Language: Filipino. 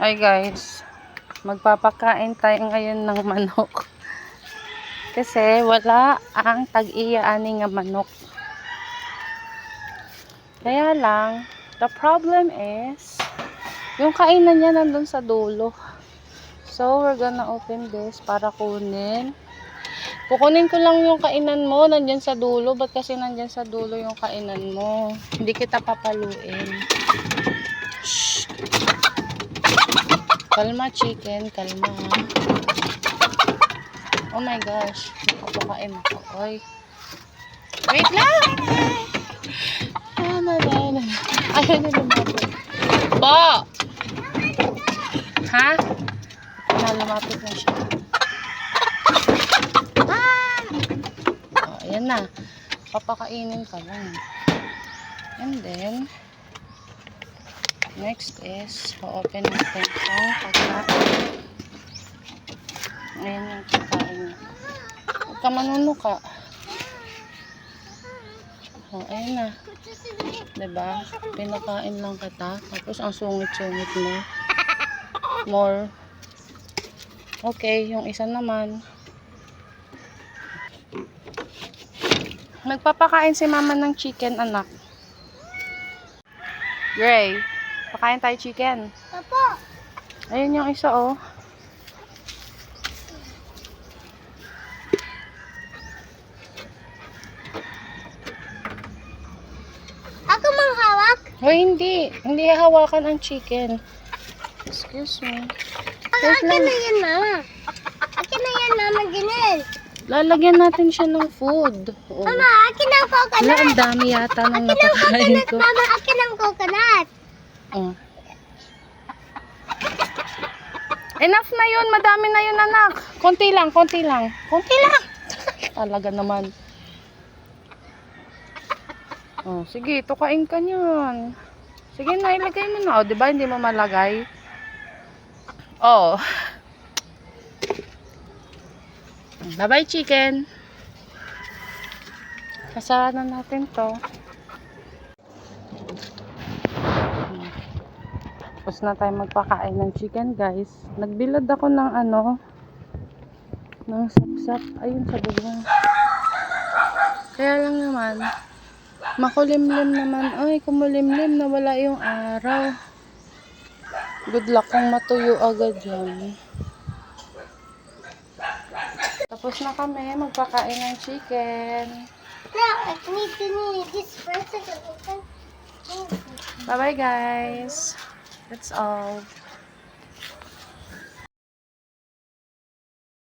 Hi guys, magpapakain tayo ngayon ng manok. Kasi wala ang tag-iya-ani nga manok. Kaya lang, the problem is, yung kainan niya nandun sa dulo. So, we're gonna open this para kunin. Kukunin ko lang yung kainan mo, nandyan sa dulo. Ba't kasi nandyan sa dulo yung kainan mo? Hindi kita papaluin. Shh. Kalma chicken, kalma. Oh my gosh, nakapakain ako. Oy. Wait lang! Ayaw na lumapit. Ba! Ha? Lumapit na siya. Oh, ayan na. Papakainin ka lang. And then, next is, open natin itong pagkain. Ayan yung pagkain niya. Huwag ka manunuka. Oh, ayan na. Diba? Pinakain lang kita. Tapos ang sungit-sungit mo. More. Okay, yung isa naman. Nagpapakain si mama ng chicken, anak. Gray, pakain tayo chicken. Opo. Ayun yung isa, oh. Ako manghawak? Hoy, hindi. Hindi hawakan ang chicken. Excuse me. Wait Akin lang. na yan, mama. Akin na yan, mama, ganun. Lalagyan natin siya ng food. Oh. Mama, akin ang Wala, coconut. ang dami yata ng Akin ang napakain coconut, ko. mama. Akin ang coconut. Oh. Enough na yun. Madami na yun, anak. Konti lang, konti lang. Konti lang. Talaga naman. Oh, sige, tukain ka niyan. Sige na, ilagay mo na. O, diba hindi mo malagay? Oh. Bye-bye, chicken. Kasara na natin to. Tapos na tayo magpakain ng chicken, guys. Nagbilad ako ng ng sapsap. Ayun sa bubong. Kaya lang naman, makulimlim naman. Ay, kumulimlim na wala yung araw. Good luck kung matuyo agad yan. Tapos na kami magpakain ng chicken. Now, I need to need this first to open. Bye-bye, guys. That's all.